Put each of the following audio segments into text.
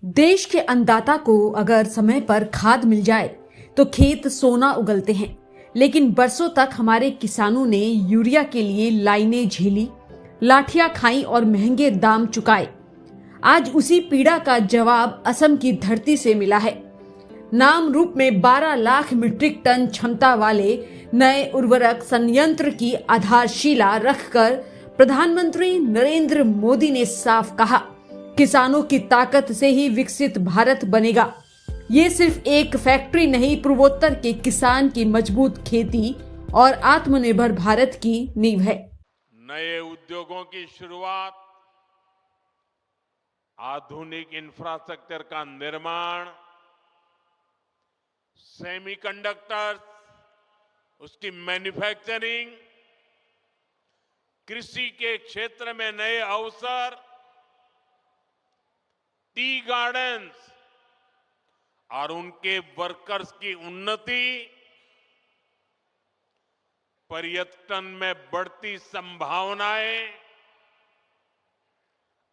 देश के अन्नदाता को अगर समय पर खाद मिल जाए तो खेत सोना उगलते हैं। लेकिन बरसों तक हमारे किसानों ने यूरिया के लिए लाइनें झेली, लाठियां खाई और महंगे दाम चुकाए। आज उसी पीड़ा का जवाब असम की धरती से मिला है। नाम रूप में 12 लाख मीट्रिक टन क्षमता वाले नए उर्वरक संयंत्र की आधारशिला रखकर प्रधानमंत्री नरेंद्र मोदी ने साफ कहा, किसानों की ताकत से ही विकसित भारत बनेगा। ये सिर्फ एक फैक्ट्री नहीं, पूर्वोत्तर के किसान की मजबूत खेती और आत्मनिर्भर भारत की नींव है। नए उद्योगों की शुरुआत, आधुनिक इंफ्रास्ट्रक्चर का निर्माण, सेमीकंडक्टर्स, उसकी मैन्युफैक्चरिंग, कृषि के क्षेत्र में नए अवसर, टी गार्डन्स और उनके वर्कर्स की उन्नति, पर्यटन में बढ़ती संभावनाएं,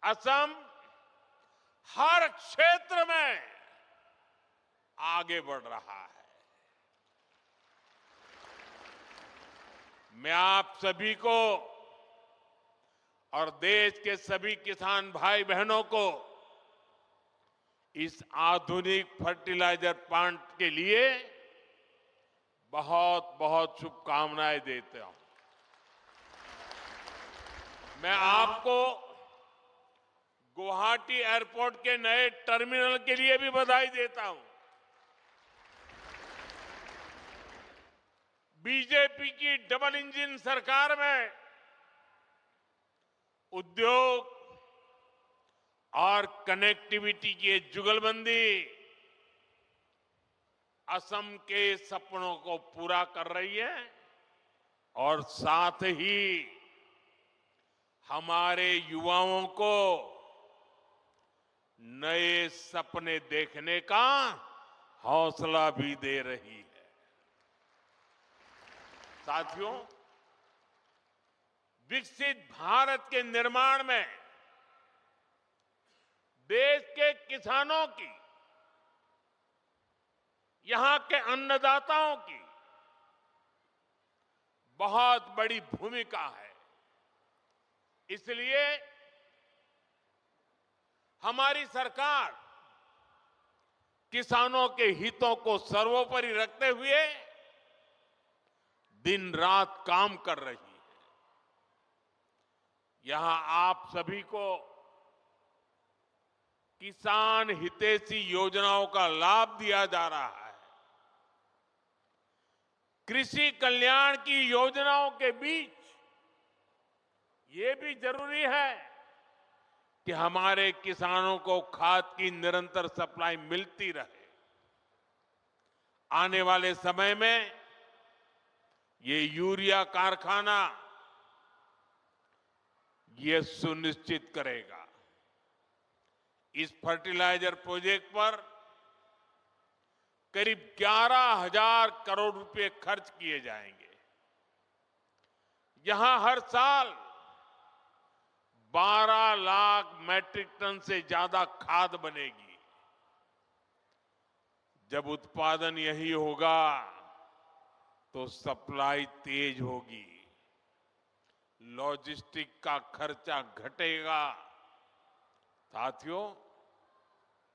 असम हर क्षेत्र में आगे बढ़ रहा है। मैं आप सभी को और देश के सभी किसान भाई बहनों को इस आधुनिक फर्टिलाइजर प्लांट के लिए बहुत बहुत शुभकामनाएं देता हूं। मैं आपको गुवाहाटी एयरपोर्ट के नए टर्मिनल के लिए भी बधाई देता हूं। बीजेपी की डबल इंजन सरकार में उद्योग और कनेक्टिविटी की जुगलबंदी असम के सपनों को पूरा कर रही है और साथ ही हमारे युवाओं को नए सपने देखने का हौसला भी दे रही है। साथियों, विकसित भारत के निर्माण में देश के किसानों की, यहां के अन्नदाताओं की बहुत बड़ी भूमिका है। इसलिए हमारी सरकार किसानों के हितों को सर्वोपरि रखते हुए दिन रात काम कर रही है। यहां आप सभी को किसान हितैषी योजनाओं का लाभ दिया जा रहा है। कृषि कल्याण की योजनाओं के बीच ये भी जरूरी है कि हमारे किसानों को खाद की निरंतर सप्लाई मिलती रहे। आने वाले समय में ये यूरिया कारखाना ये सुनिश्चित करेगा। इस फर्टिलाइजर प्रोजेक्ट पर करीब 11,000 करोड़ रुपए खर्च किए जाएंगे। यहां हर साल 12 लाख मैट्रिक टन से ज्यादा खाद बनेगी। जब उत्पादन यही होगा तो सप्लाई तेज होगी, लॉजिस्टिक का खर्चा घटेगा। साथियों,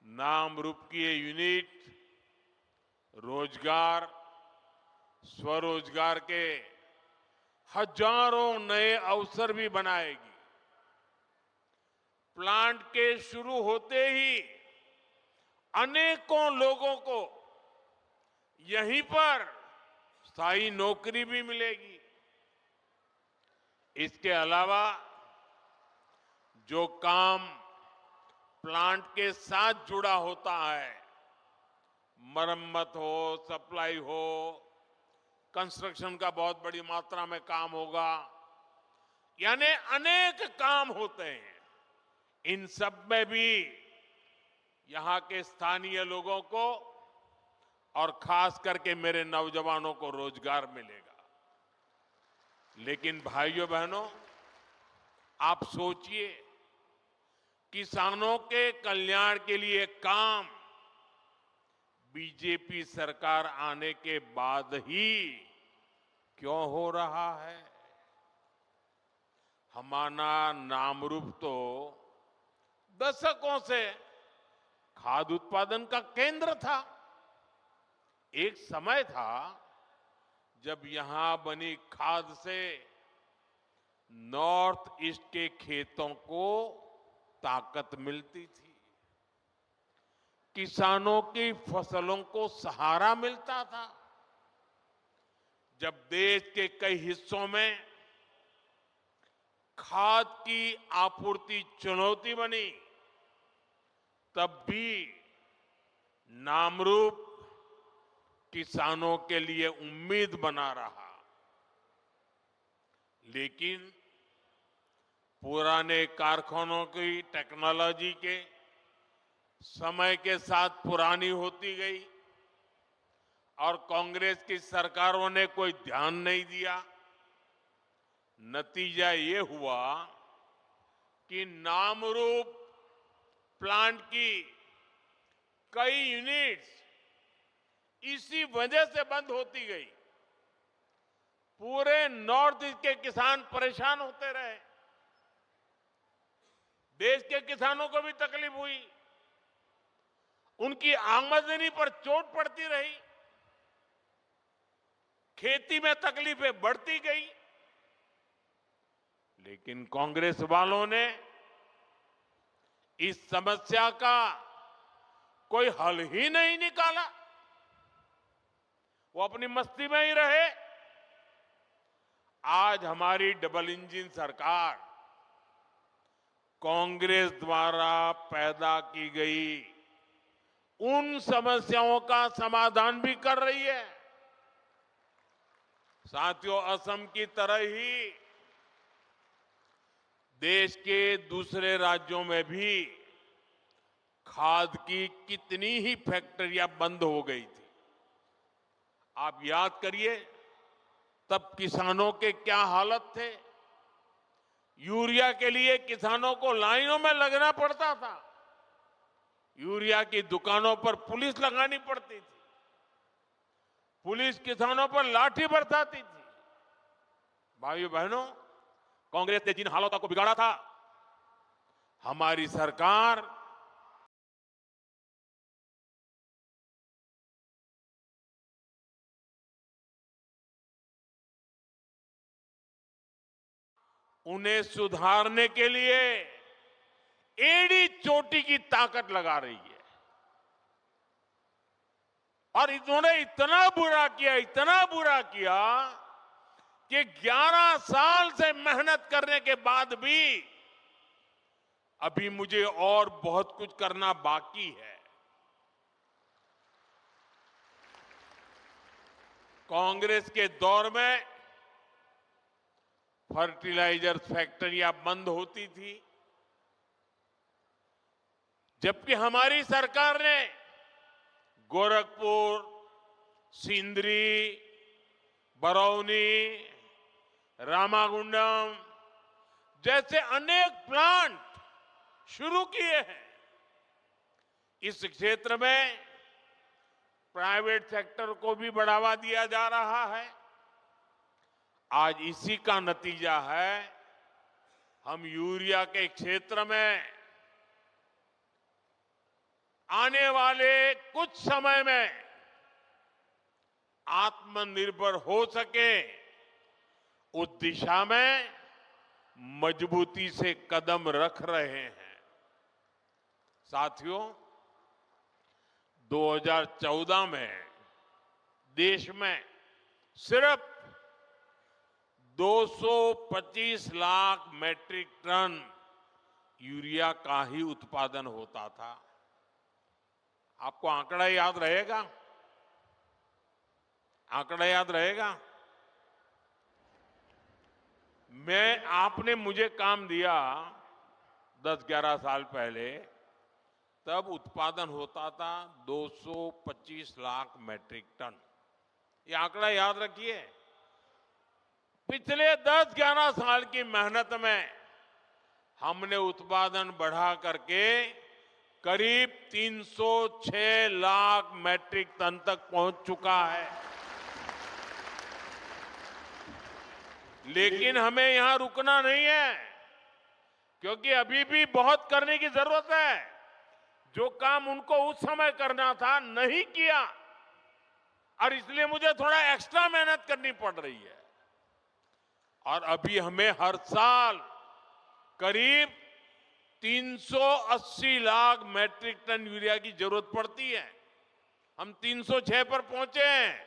नाम रूप की ये यूनिट रोजगार, स्वरोजगार के हजारों नए अवसर भी बनाएगी। प्लांट के शुरू होते ही अनेकों लोगों को यहीं पर स्थायी नौकरी भी मिलेगी। इसके अलावा जो काम प्लांट के साथ जुड़ा होता है, मरम्मत हो, सप्लाई हो, कंस्ट्रक्शन का बहुत बड़ी मात्रा में काम होगा, यानी अनेक काम होते हैं। इन सब में भी यहां के स्थानीय लोगों को और खास करके मेरे नौजवानों को रोजगार मिलेगा। लेकिन भाइयों बहनों, आप सोचिए, किसानों के कल्याण के लिए काम बीजेपी सरकार आने के बाद ही क्यों हो रहा है? हमारा नामरूप तो दशकों से खाद्य उत्पादन का केंद्र था। एक समय था जब यहां बनी खाद से नॉर्थ ईस्ट के खेतों को ताकत मिलती थी, किसानों की फसलों को सहारा मिलता था। जब देश के कई हिस्सों में खाद की आपूर्ति चुनौती बनी, तब भी नामरूप किसानों के लिए उम्मीद बना रहा। लेकिन पुराने कारखानों की टेक्नोलॉजी के समय के साथ पुरानी होती गई और कांग्रेस की सरकारों ने कोई ध्यान नहीं दिया। नतीजा ये हुआ कि नामरूप प्लांट की कई यूनिट्स इसी वजह से बंद होती गई। पूरे नॉर्थ ईस्ट के किसान परेशान होते रहे, देश के किसानों को भी तकलीफ हुई, उनकी आमदनी पर चोट पड़ती रही, खेती में तकलीफें बढ़ती गई। लेकिन कांग्रेस वालों ने इस समस्या का कोई हल ही नहीं निकाला। वो अपनी मस्ती में ही रहे। आज हमारी डबल इंजन सरकार कांग्रेस द्वारा पैदा की गई उन समस्याओं का समाधान भी कर रही है। साथियों, असम की तरह ही देश के दूसरे राज्यों में भी खाद की कितनी ही फैक्ट्रियां बंद हो गई थी। आप याद करिए, तब किसानों के क्या हालत थे। यूरिया के लिए किसानों को लाइनों में लगना पड़ता था, यूरिया की दुकानों पर पुलिस लगानी पड़ती थी, पुलिस किसानों पर लाठी बरसाती थी। भाइयों बहनों, कांग्रेस ने जिन हालातों को बिगाड़ा था, हमारी सरकार उन्हें सुधारने के लिए एड़ी चोटी की ताकत लगा रही है। और इन्होंने इतना बुरा किया कि 11 साल से मेहनत करने के बाद भी अभी मुझे और बहुत कुछ करना बाकी है। कांग्रेस के दौर में फर्टिलाइजर फैक्ट्रियां बंद होती थी, जबकि हमारी सरकार ने गोरखपुर, सिंदरी, बरौनी, रामागुंडम जैसे अनेक प्लांट शुरू किए हैं। इस क्षेत्र में प्राइवेट सेक्टर को भी बढ़ावा दिया जा रहा है। आज इसी का नतीजा है, हम यूरिया के क्षेत्र में आने वाले कुछ समय में आत्मनिर्भर हो सके, उस दिशा में मजबूती से कदम रख रहे हैं। साथियों, 2014 में देश में सिर्फ 225 लाख मैट्रिक टन यूरिया का ही उत्पादन होता था। आपको आंकड़ा याद रहेगा? आंकड़ा याद रहेगा? आपने मुझे काम दिया 10-11 साल पहले, तब उत्पादन होता था 225 लाख मैट्रिक टन। ये आंकड़ा याद रखिए। पिछले 10-11 साल की मेहनत में हमने उत्पादन बढ़ा करके करीब 306 लाख मैट्रिक टन तक पहुंच चुका है। लेकिन हमें यहां रुकना नहीं है, क्योंकि अभी भी बहुत करने की जरूरत है। जो काम उनको उस समय करना था नहीं किया, और इसलिए मुझे थोड़ा एक्स्ट्रा मेहनत करनी पड़ रही है। और अभी हमें हर साल करीब 380 लाख मैट्रिक टन यूरिया की जरूरत पड़ती है। हम 306 पर पहुंचे हैं,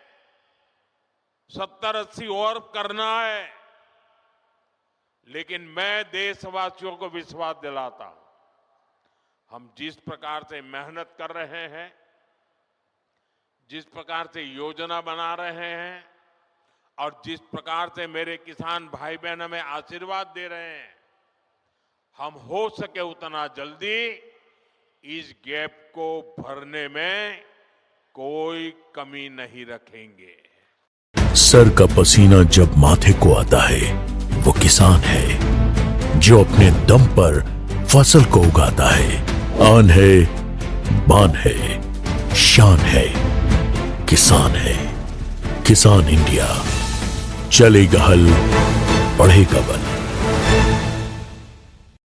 70-80 और करना है। लेकिन मैं देशवासियों को विश्वास दिलाता हूं, हम जिस प्रकार से मेहनत कर रहे हैं, जिस प्रकार से योजना बना रहे हैं, और जिस प्रकार से मेरे किसान भाई बहन हमें आशीर्वाद दे रहे हैं, हम हो सके उतना जल्दी इस गैप को भरने में कोई कमी नहीं रखेंगे। सर का पसीना जब माथे को आता है, वो किसान है जो अपने दम पर फसल को उगाता है। आन है, बान है, शान है, किसान है। किसान इंडिया, चलेगा हल, बढ़ेगा बल।